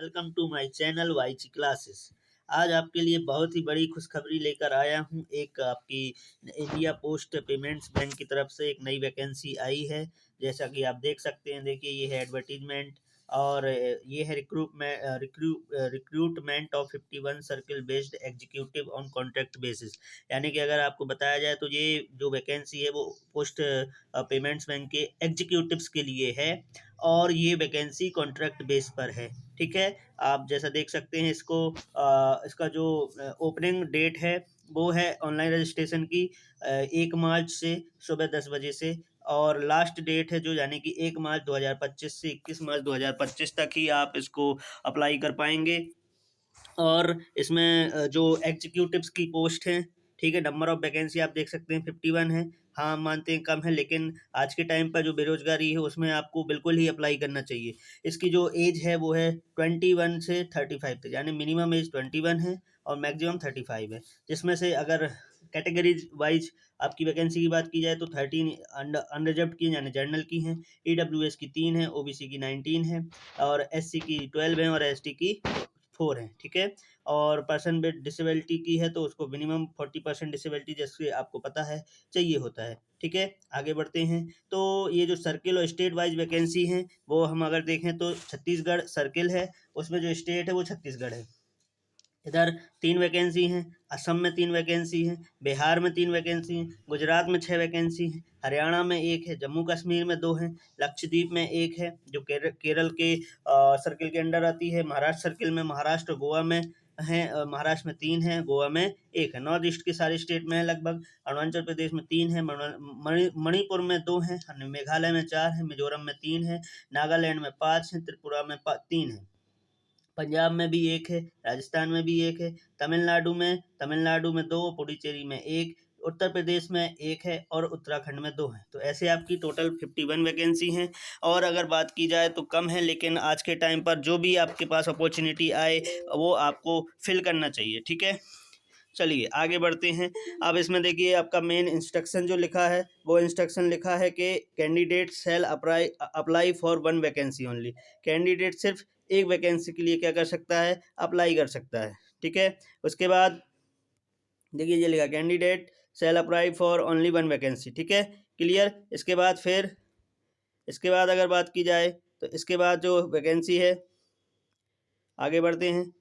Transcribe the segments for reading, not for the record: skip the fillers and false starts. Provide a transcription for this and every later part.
Welcome to my channel वाईची classes. आज आपके लिए बहुत ही बड़ी खुशखबरी लेकर आया हूं। एक आपकी इंडिया पोस्ट पेमेंट्स बैंक की तरफ से एक नई वैकेंसी आई है। जैसा कि आप देख सकते हैं, देखिए ये है एडवर्टीजमेंट और ये है recruitment of 51 circle based executive on contract basis. यानी कि अगर आपको बताया जाए तो ये जो वैकेंसी है वो पोस्ट पेमेंट्स बैंक के एग्जीक्यूटिव्स के लिए है और ये वैकेंसी कॉन्ट्रैक्ट बेस पर है। ठीक है, आप जैसा देख सकते हैं इसको इसका जो ओपनिंग डेट है वो है ऑनलाइन रजिस्ट्रेशन की 1 मार्च से सुबह 10 बजे से, और लास्ट डेट है जो यानी कि 1 मार्च 2025 से 21 मार्च 2025 तक ही आप इसको अप्लाई कर पाएंगे। और इसमें जो एग्जीक्यूटिव्स की पोस्ट हैं, ठीक है, नंबर ऑफ वैकेंसी आप देख सकते हैं 51 है। हाँ, मानते हैं कम है, लेकिन आज के टाइम पर जो बेरोजगारी है उसमें आपको बिल्कुल ही अप्लाई करना चाहिए। इसकी जो एज है वो है 21 से 35 तक, यानी मिनिमम एज 21 है और मैक्सिमम 35 है। जिसमें से अगर कैटेगरीज वाइज आपकी वैकेंसी की बात की जाए तो 13 अनरिजर्व्ड की यानी जनरल की हैं, EWS की 3 है, OBC की 19 है और SC की 12 है और ST की 4 है। ठीक है, और पर्सन विद डिसेबिलिटी की है तो उसको मिनिमम 40% डिसेबिलिटी, जैसे आपको पता है, चाहिए होता है। ठीक है, आगे बढ़ते हैं। तो ये जो सर्किल और स्टेट वाइज वैकेंसी हैं वो हम अगर देखें तो छत्तीसगढ़ सर्किल है, उसमें जो स्टेट है वो छत्तीसगढ़ है। इधर 3 वैकेंसी हैं, असम में 3 वैकेंसी हैं, बिहार में 3 वैकेंसी हैं, गुजरात में 6 वैकेंसी हैं, हरियाणा में 1 है, जम्मू कश्मीर में 2 हैं, लक्षद्वीप में 1 है जो केरल के सर्किल के अंडर आती है, महाराष्ट्र सर्किल में, महाराष्ट्र गोवा में हैं, महाराष्ट्र में 3 है, गोवा में 1 है। नॉर्थ ईस्ट के सारे स्टेट में है लगभग। अरुणाचल प्रदेश में 3 है, मणिपुर में 2 हैं, मेघालय में 4 है, मिजोरम में 3 है, नागालैंड में 5 है, त्रिपुरा में 3 है, पंजाब में भी 1 है, राजस्थान में भी 1 है, तमिलनाडु में 2, पुडुचेरी में 1, उत्तर प्रदेश में 1 है और उत्तराखंड में 2 है। तो ऐसे आपकी टोटल 51 वैकेंसी हैं। और अगर बात की जाए तो कम है, लेकिन आज के टाइम पर जो भी आपके पास अपॉर्चुनिटी आए वो आपको फिल करना चाहिए। ठीक है, चलिए आगे बढ़ते हैं। अब इसमें देखिए आपका मेन इंस्ट्रक्शन जो लिखा है वो इंस्ट्रक्शन लिखा है कि candidate shall apply for 1 vacancy only. Candidate सिर्फ एक वैकेंसी के लिए क्या कर सकता है, अप्लाई कर सकता है। ठीक है, उसके बाद देखिए ये लिखा candidate shall apply for only 1 vacancy. ठीक है, क्लियर। इसके बाद अगर बात की जाए तो इसके बाद जो वैकेंसी है, आगे बढ़ते हैं,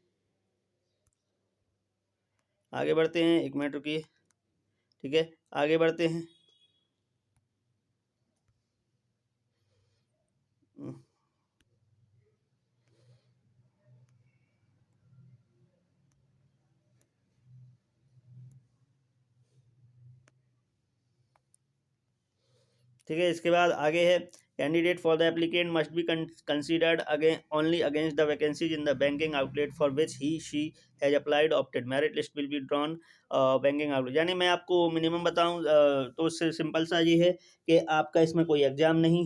आगे बढ़ते हैं, 1 मिनट रुकिए। ठीक है, आगे बढ़ते हैं। ठीक है, इसके बाद आगे है candidate for the applicant must be considered again only against the vacancies in the banking outlet for which he she has applied opted. Merit list will be drawn banking outlet. यानी मैं आपको मिनिमम बताऊं तो उससे simple सा ये है कि आपका इसमें कोई एग्ज़ाम नहीं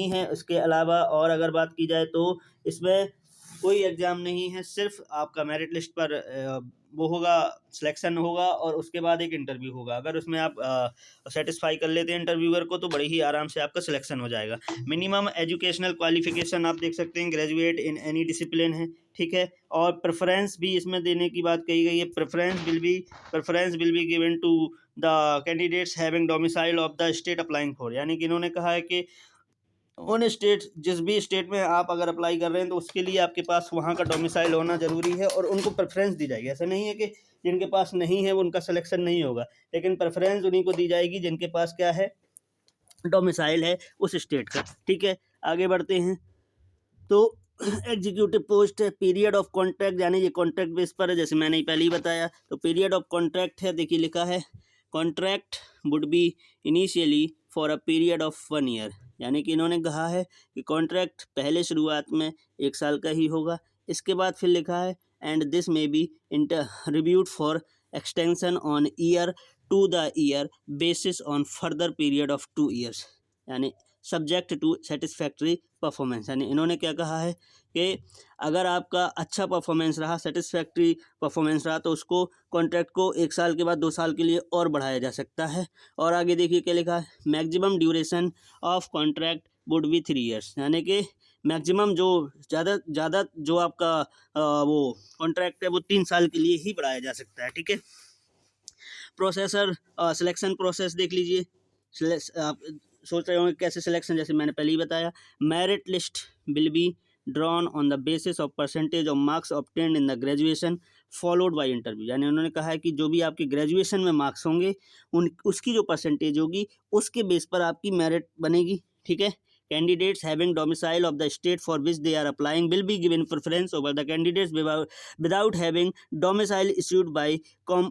है। उसके अलावा और अगर बात की जाए तो इसमें कोई एग्ज़ाम नहीं है, सिर्फ आपका मेरिट लिस्ट पर वो होगा, सिलेक्शन होगा और उसके बाद एक इंटरव्यू होगा। अगर उसमें आप सेटिस्फाई कर लेते हैं इंटरव्यूअर को तो बड़े ही आराम से आपका सिलेक्शन हो जाएगा। मिनिमम एजुकेशनल क्वालिफिकेशन आप देख सकते हैं, ग्रेजुएट इन एनी डिसिप्लिन है। ठीक है, और प्रेफरेंस भी इसमें देने की बात कही गई है। Preference will be given to the candidates having domicile of the state applying for. यानी कि इन्होंने कहा है कि उन स्टेट, जिस भी स्टेट में आप अगर अप्लाई कर रहे हैं तो उसके लिए आपके पास वहाँ का डोमिसाइल होना ज़रूरी है और उनको प्रेफरेंस दी जाएगी। ऐसा नहीं है कि जिनके पास नहीं है उनका सिलेक्शन नहीं होगा, लेकिन प्रेफरेंस उन्हीं को दी जाएगी जिनके पास क्या है, डोमिसाइल है उस स्टेट का। ठीक है, आगे बढ़ते हैं। तो एग्जीक्यूटिव पोस्ट है, पीरियड ऑफ कॉन्ट्रैक्ट, यानी ये कॉन्ट्रैक्ट बेस पर है, जैसे मैंने पहले ही बताया। तो पीरियड ऑफ कॉन्ट्रैक्ट है, देखिए लिखा है contract would be initially for a period of 1 year. यानी कि इन्होंने कहा है कि कॉन्ट्रैक्ट पहले शुरुआत में 1 साल का ही होगा। इसके बाद फिर लिखा है and this may be reviewed for extension on year to the year basis on further period of 2 years, यानी सब्जेक्ट टू सेटिस्फैक्ट्री परफॉर्मेंस। यानी इन्होंने क्या कहा है कि अगर आपका अच्छा परफॉर्मेंस रहा, सेटिस्फैक्ट्री परफॉर्मेंस रहा, तो उसको कॉन्ट्रैक्ट को 1 साल के बाद 2 साल के लिए और बढ़ाया जा सकता है। और आगे देखिए क्या लिखा है, maximum duration of contract would be 3 years. यानी कि मैक्सिमम जो ज़्यादा जो आपका वो कॉन्ट्रैक्ट है वो 3 साल के लिए ही बढ़ाया जा सकता है, ठीक है। प्रोसेसर सिलेक्शन प्रोसेस देख लीजिए। आप सोच रहे होंगे कैसे सिलेक्शन, जैसे मैंने पहले ही बताया, merit list will be drawn on the basis of percentage of marks obtained in the graduation followed by interview. यानी उन्होंने कहा है कि जो भी आपके ग्रेजुएशन में मार्क्स होंगे उसकी जो परसेंटेज होगी उसके बेस पर आपकी मेरिट बनेगी, ठीक है। Candidates having domicile of the state for which they are applying will be given preference over the candidates without having domicile issued by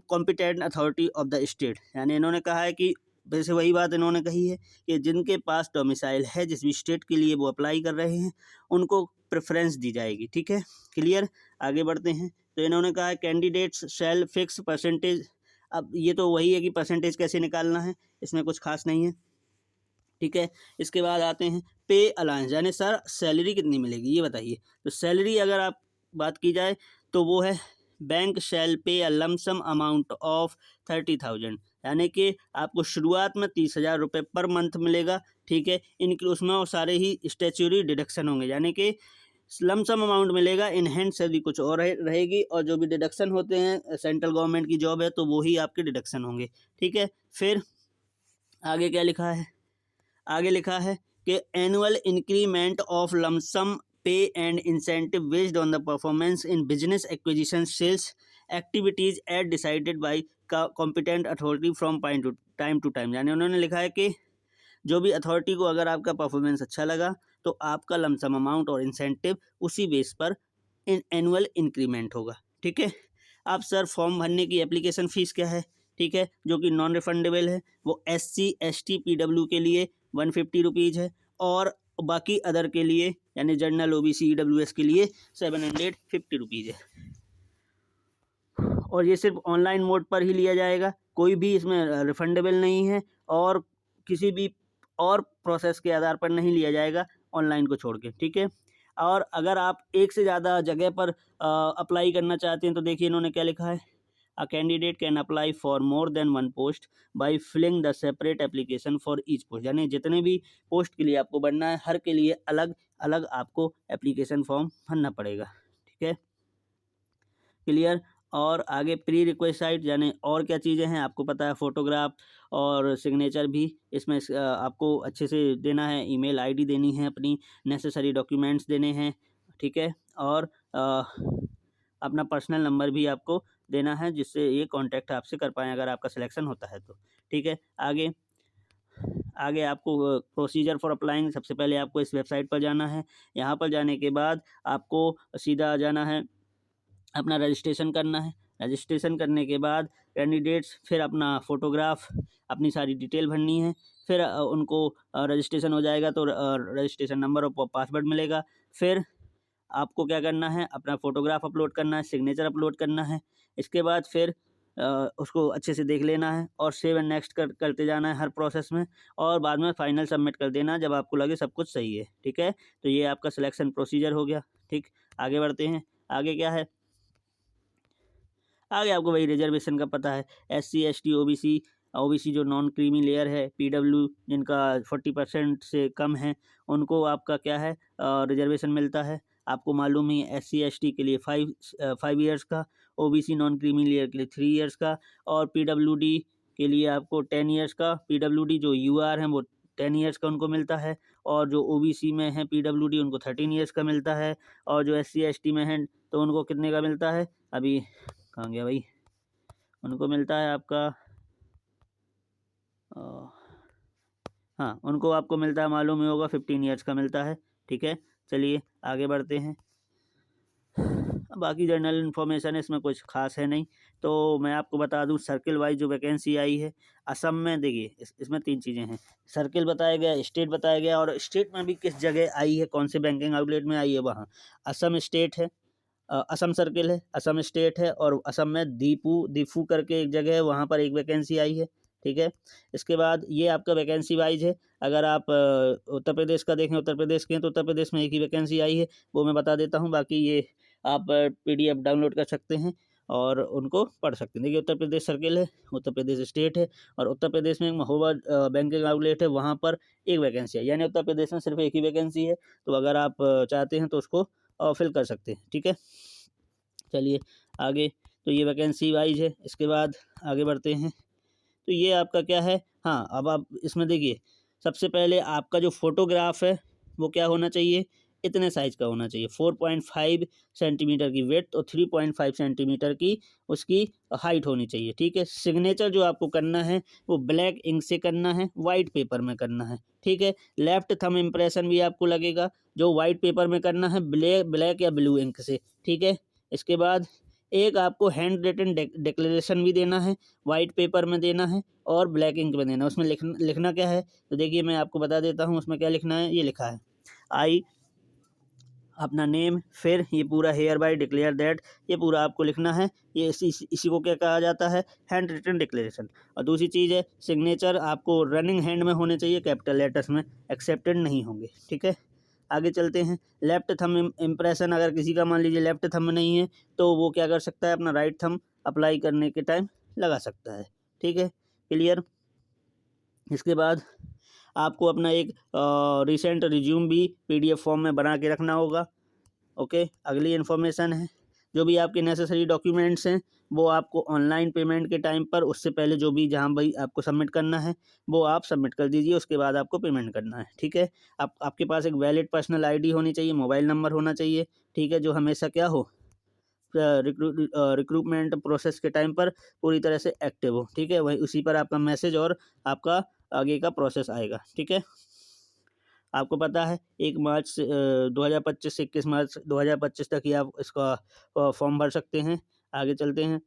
competent authority of the state। यानी इन्होंने कहा है कि वैसे वही बात इन्होंने कही है कि जिनके पास डोमिसाइल है, जिस भी स्टेट के लिए वो अप्लाई कर रहे हैं, उनको प्रेफरेंस दी जाएगी, ठीक है। क्लियर, आगे बढ़ते हैं। तो इन्होंने कहा है कैंडिडेट्स शैल फिक्स परसेंटेज। अब ये तो वही है कि परसेंटेज कैसे निकालना है, इसमें कुछ खास नहीं है, ठीक है। इसके बाद आते हैं पे अलाउंस, यानी सर सैलरी कितनी मिलेगी ये बताइए। तो सैलरी अगर आप बात की जाए तो वो है बैंक शैल पे अ लमसम अमाउंट ऑफ 30,000, यानी कि आपको शुरुआत में 30,000 रुपये पर मंथ मिलेगा, ठीक है। इनके उसमें वो सारे ही स्टैच्यूरी डिडक्शन होंगे, यानी कि लमसम अमाउंट मिलेगा, इन हैंड सैलरी कुछ और रहेगी, और जो भी डिडक्शन होते हैं, सेंट्रल गवर्नमेंट की जॉब है तो वो ही आपके डिडक्शन होंगे, ठीक है। फिर आगे क्या लिखा है, आगे लिखा है कि annual increment of lump sum pay and incentive based on the performance in business acquisition sales activities at decided by competent authority from time to time. यानी उन्होंने लिखा है कि जो भी अथॉरिटी को अगर आपका परफॉर्मेंस अच्छा लगा तो आपका लमसम अमाउंट और इंसेंटिव उसी बेस पर एनुअल इंक्रीमेंट होगा, ठीक है। अब सर फॉर्म भरने की एप्लीकेशन फ़ीस क्या है, ठीक है, जो कि नॉन रिफंडेबल है, वो SC ST PW के लिए 150 रुपीज़ है, और बाकी अदर के लिए यानी जनरल OBC EWS के लिए 750 रुपीज़ है, और ये सिर्फ ऑनलाइन मोड पर ही लिया जाएगा, कोई भी इसमें रिफंडेबल नहीं है, और किसी भी और प्रोसेस के आधार पर नहीं लिया जाएगा ऑनलाइन को छोड़ के, ठीक है। और अगर आप एक से ज़्यादा जगह पर अप्लाई करना चाहते हैं तो देखिए इन्होंने क्या लिखा है, a candidate can apply for more than one post by filling the separate application for each post. यानी जितने भी पोस्ट के लिए आपको बनना है, हर के लिए अलग अलग आपको एप्लीकेशन फॉर्म भरना पड़ेगा, ठीक है। क्लियर। और आगे प्री रिक्वेस्ट यानी और क्या चीज़ें हैं आपको पता है, फ़ोटोग्राफ और सिग्नेचर भी इसमें आपको अच्छे से देना है, ईमेल आईडी देनी है, अपनी नेसेसरी डॉक्यूमेंट्स देने हैं, ठीक है। और अपना पर्सनल नंबर भी आपको देना है जिससे ये कांटेक्ट आपसे कर पाएँ अगर आपका सिलेक्शन होता है तो, ठीक है। आगे आगे आपको प्रोसीजर फॉर अप्लाइंग, सबसे पहले आपको इस वेबसाइट पर जाना है। यहाँ पर जाने के बाद आपको सीधा जाना है, अपना रजिस्ट्रेशन करना है। रजिस्ट्रेशन करने के बाद कैंडिडेट्स फिर अपना फ़ोटोग्राफ, अपनी सारी डिटेल भरनी है, फिर उनको रजिस्ट्रेशन हो जाएगा तो रजिस्ट्रेशन नंबर और पासवर्ड मिलेगा। फिर आपको क्या करना है, अपना फ़ोटोग्राफ अपलोड करना है, सिग्नेचर अपलोड करना है। इसके बाद फिर उसको अच्छे से देख लेना है और सेव एंड नेक्स्ट करते जाना है हर प्रोसेस में, और बाद में फाइनल सबमिट कर देना जब आपको लगे सब कुछ सही है, ठीक है। तो ये आपका सिलेक्शन प्रोसीजर हो गया, ठीक। आगे बढ़ते हैं, आगे क्या है, आगे आपको वही रिजर्वेशन का पता है, SC ST OBC जो नॉन क्रीमी लेयर है, PW जिनका 40% से कम है, उनको आपका क्या है रिजर्वेशन मिलता है। आपको मालूम ही है SC ST के लिए 5 ईयर्स का, OBC नॉन क्रीमी लेयर के लिए 3 ईयर्स का, और PWD के लिए आपको 10 ईयर्स का। PWD जो UR हैं वो 10 ईयर्स का उनको मिलता है, और जो OBC में है PWD उनको 13 ईयर्स का मिलता है, और जो SC ST में है तो उनको कितने का मिलता है, अभी कहाँ गया भाई, उनको मिलता है आपका हाँ, उनको आपको मिलता है, मालूम ही होगा, 15 ईयर्स का मिलता है, ठीक है। चलिए आगे बढ़ते हैं। बाकी जनरल इन्फॉर्मेशन है, इसमें कुछ खास है नहीं। तो मैं आपको बता दूं सर्किल वाइज जो वैकेंसी आई है असम में, देखिए इसमें 3 चीज़ें हैं, सर्किल बताया गया, स्टेट बताया गया, और स्टेट में भी किस जगह आई है, कौन से बैंकिंग आउटलेट में आई है वहाँ। असम स्टेट है, असम सर्किल है, असम स्टेट है, और असम में दीफू करके एक जगह है, वहाँ पर एक वैकेंसी आई है, ठीक है। इसके बाद ये आपका वैकेंसी वाइज है। अगर आप उत्तर प्रदेश का देखें, उत्तर प्रदेश के हैं तो उत्तर प्रदेश में एक ही वैकेंसी आई है, वो मैं बता देता हूँ, बाकी ये आप PDF डाउनलोड कर सकते हैं। और उनको पढ़ सकते हैं। देखिए उत्तर प्रदेश सर्किल है, उत्तर प्रदेश स्टेट है, और उत्तर प्रदेश में महोबा बैंकिंग आउटलेट है, वहाँ पर एक वैकेंसी है, यानी उत्तर प्रदेश में सिर्फ एक ही वैकेंसी है। तो अगर आप चाहते हैं तो उसको फिल कर सकते हैं। ठीक है, चलिए आगे। तो ये वैकेंसी वाइज है। इसके बाद आगे बढ़ते हैं। तो ये आपका क्या है, हाँ अब आप इसमें देखिए, सबसे पहले आपका जो फोटोग्राफ है वो क्या होना चाहिए, इतने साइज़ का होना चाहिए, 4.5 सेंटीमीटर की विड्थ और 3.5 सेंटीमीटर की उसकी हाइट होनी चाहिए। ठीक है, सिग्नेचर जो आपको करना है वो ब्लैक इंक से करना है, वाइट पेपर में करना है। ठीक है, लेफ्ट थंब इम्प्रेशन भी आपको लगेगा, जो वाइट पेपर में करना है, ब्लैक या ब्लू इंक से। ठीक है, इसके बाद एक आपको हैंड रिटन डिक्लेरेशन भी देना है, वाइट पेपर में देना है और ब्लैक इंक में देना है। उसमें लिखना क्या है, तो देखिए मैं आपको बता देता हूँ उसमें क्या लिखना है। ये लिखा है, आई अपना नेम, फिर ये पूरा हेयर बाय डिक्लेयर दैट, ये पूरा आपको लिखना है। ये इसी को क्या कहा जाता है, हैंड रिटन डिक्लेरेशन। और दूसरी चीज़ है, सिग्नेचर आपको रनिंग हैंड में होने चाहिए, कैपिटल लेटर्स में, एक्सेप्टेड नहीं होंगे। ठीक है, आगे चलते हैं। लेफ्ट थंब इम्प्रेशन, अगर किसी का मान लीजिए लेफ्ट थंब नहीं है तो वो क्या कर सकता है, अपना राइट थंब अप्लाई करने के टाइम लगा सकता है। ठीक है, क्लियर। इसके बाद आपको अपना एक रिसेंट रिज्यूम भी पीडीएफ फॉर्म में बना के रखना होगा। ओके, अगली इन्फॉर्मेशन है, जो भी आपके नेसेसरी डॉक्यूमेंट्स हैं वो आपको ऑनलाइन पेमेंट के टाइम पर, उससे पहले जो भी जहाँ भाई आपको सबमिट करना है वो आप सबमिट कर दीजिए, उसके बाद आपको पेमेंट करना है। ठीक है, आपके पास एक वैलिड पर्सनल आईडी होनी चाहिए, मोबाइल नंबर होना चाहिए। ठीक है, जो हमेशा क्या हो, रिक्रूटमेंट प्रोसेस के टाइम पर पूरी तरह से एक्टिव हो। ठीक है, वही उसी पर आपका मैसेज और आपका आगे का प्रोसेस आएगा। ठीक है, आपको पता है 1 मार्च 2025 से 21 मार्च 2025 तक ही आप इसका फॉर्म भर सकते हैं। आगे चलते हैं।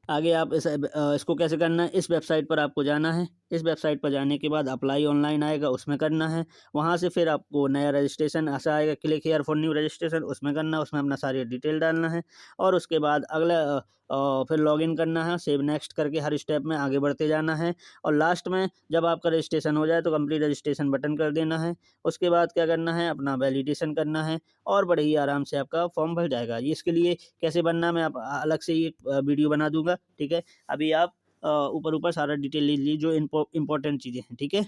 आगे आप इसको कैसे करना है, इस वेबसाइट पर आपको जाना है। इस वेबसाइट पर जाने के बाद अप्लाई ऑनलाइन आएगा, उसमें करना है। वहाँ से फिर आपको नया रजिस्ट्रेशन ऐसा आएगा, click here for new registration, उसमें करना है, उसमें अपना सारी डिटेल डालना है। और उसके बाद अगला फिर लॉगिन करना है, सेव नेक्स्ट करके हर स्टेप में आगे बढ़ते जाना है। और लास्ट में जब आपका रजिस्ट्रेशन हो जाए तो कंप्लीट रजिस्ट्रेशन बटन कर देना है। उसके बाद क्या करना है, अपना वैलिडेशन करना है और बड़े ही आराम से आपका फॉर्म भर जाएगा। ये इसके लिए कैसे बनना, मैं आप अलग से ये वीडियो बना दूंगा। ठीक है, अभी आप ऊपर ऊपर सारा डिटेल ले लीजिए जो इम्पोर्टेंट चीज़ें हैं। ठीक है,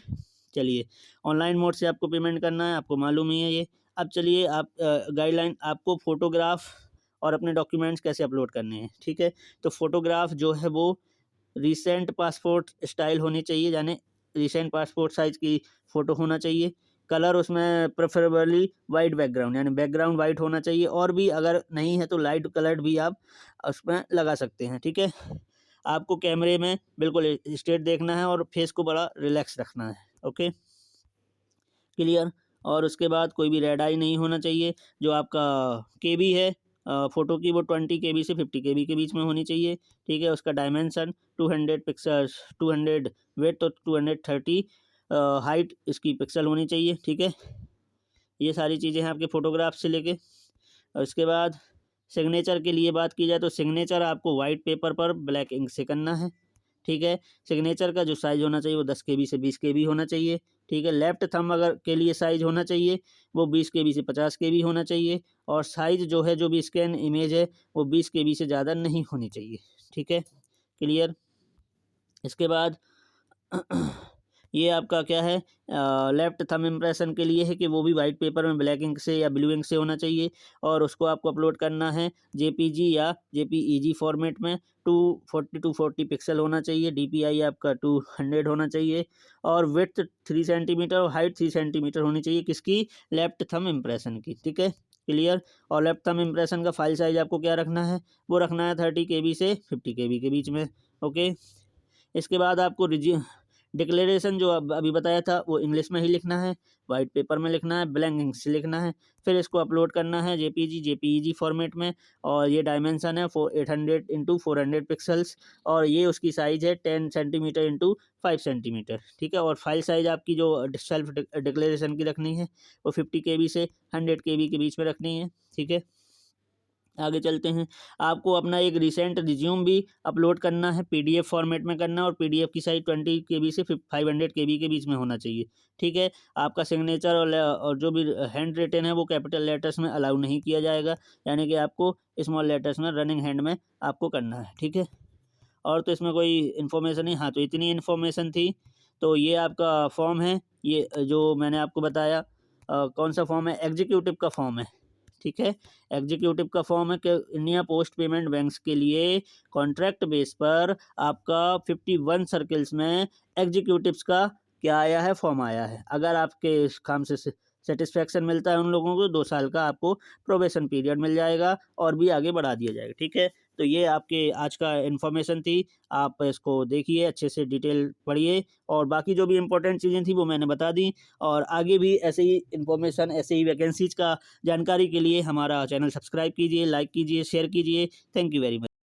चलिए ऑनलाइन मोड से आपको पेमेंट करना है, आपको मालूम ही है ये। अब चलिए आप गाइडलाइन, आपको फ़ोटोग्राफ और अपने डॉक्यूमेंट्स कैसे अपलोड करने हैं। ठीक है, तो फ़ोटोग्राफ जो है वो रिसेंट पासपोर्ट स्टाइल होनी चाहिए, यानी रिसेंट पासपोर्ट साइज़ की फ़ोटो होना चाहिए। कलर उसमें प्रेफरेबली वाइट बैकग्राउंड, यानी बैकग्राउंड वाइट होना चाहिए, और भी अगर नहीं है तो लाइट कलर्ड भी आप उसमें लगा सकते हैं। ठीक है, आपको कैमरे में बिल्कुल स्ट्रेट देखना है और फेस को बड़ा रिलैक्स रखना है। Okay, clear. और उसके बाद कोई भी रेड आई नहीं होना चाहिए। जो आपका केबी है फ़ोटो की, वो 20 KB से 50 KB के बीच में होनी चाहिए। ठीक है, उसका डायमेंशन 200 पिक्सल, 200 विड्थ और 230 हाइट इसकी पिक्सल होनी चाहिए। ठीक है, ये सारी चीज़ें हैं आपके फ़ोटोग्राफ से लेके। और इसके बाद सिग्नेचर के लिए बात की जाए तो सिग्नेचर आपको वाइट पेपर पर ब्लैक इंक से करना है। ठीक है, सिग्नेचर का जो साइज़ होना चाहिए वो 10 KB से 20 KB होना चाहिए। ठीक है, लेफ्ट थंब अगर के लिए साइज़ होना चाहिए वो 20 KB से 50 KB होना चाहिए। और साइज़ जो है, जो भी स्कैन इमेज है, वो 20 KB से ज़्यादा नहीं होनी चाहिए। ठीक है, क्लियर। इसके बाद ये आपका क्या है, लेफ्ट थंब इम्प्रेशन के लिए है कि वो भी वाइट पेपर में ब्लैक इंक से या ब्लू इंक से होना चाहिए। और उसको आपको अपलोड करना है जेपीजी या जेपीईजी फॉर्मेट में। 240 पिक्सल होना चाहिए, डीपीआई आपका 200 होना चाहिए। और विड्थ 3 सेंटीमीटर और हाइट 3 सेंटीमीटर होनी चाहिए, किसकी, लेफ्ट थंब इम्प्रेशन की। ठीक है, क्लियर। और लेफ्ट थंब इम्प्रेशन का फाइल साइज आपको क्या रखना है, वो रखना है 30 KB से 50 KB के बीच में। ओके, इसके बाद आपको डिक्लेरेशन जो अभी बताया था वो इंग्लिश में ही लिखना है, वाइट पेपर में लिखना है, ब्लैंक इंक से लिखना है। फिर इसको अपलोड करना है जेपीजी जेपीईजी फॉर्मेट में। और ये डायमेंशन है 800 × 400 पिक्सल्स। और ये उसकी साइज़ है 10 सेंटीमीटर इंटू 5 सेंटीमीटर। ठीक है, और फाइल साइज़ आपकी जो सेल्फ डिक्लेरेशन की रखनी है वो 50 KB से 100 KB के बीच में रखनी है। ठीक है, आगे चलते हैं। आपको अपना एक रिसेंट रिज्यूम भी अपलोड करना है, पीडीएफ फॉर्मेट में करना है और पीडीएफ की साइज 20 केबी से 500 केबी के बीच में होना चाहिए। ठीक है। आपका सिग्नेचर और जो भी हैंड रिटन है वो कैपिटल लेटर्स में अलाउ नहीं किया जाएगा, यानी कि आपको स्मॉल लेटर्स में रनिंग हैंड में आपको करना है। ठीक है। और तो इसमें कोई इन्फॉर्मेशन नहीं, हाँ तो इतनी इन्फॉर्मेशन थी। तो ये आपका फॉर्म है, ये जो मैंने आपको बताया कौन सा फॉर्म है, एग्जीक्यूटिव का फॉर्म है। ठीक है। एग्जीक्यूटिव का फॉर्म है कि इंडिया पोस्ट पेमेंट बैंक्स के लिए कॉन्ट्रैक्ट बेस पर आपका 51 सर्किल्स में एग्जीक्यूटिव्स का क्या आया है, फॉर्म आया है। अगर आपके इस काम से सेटिस्फेक्शन मिलता है उन लोगों को, 2 साल का आपको प्रोबेशन पीरियड मिल जाएगा और भी आगे बढ़ा दिया जाएगा। ठीक है। तो ये आपके आज का इन्फॉर्मेशन थी, आप इसको देखिए, अच्छे से डिटेल पढ़िए और बाकी जो भी इंपॉर्टेंट चीज़ें थी वो मैंने बता दी। और आगे भी ऐसे ही इन्फॉर्मेशन, ऐसे ही वैकेंसीज का जानकारी के लिए हमारा चैनल सब्सक्राइब कीजिए, लाइक कीजिए, शेयर कीजिए। Thank you very much.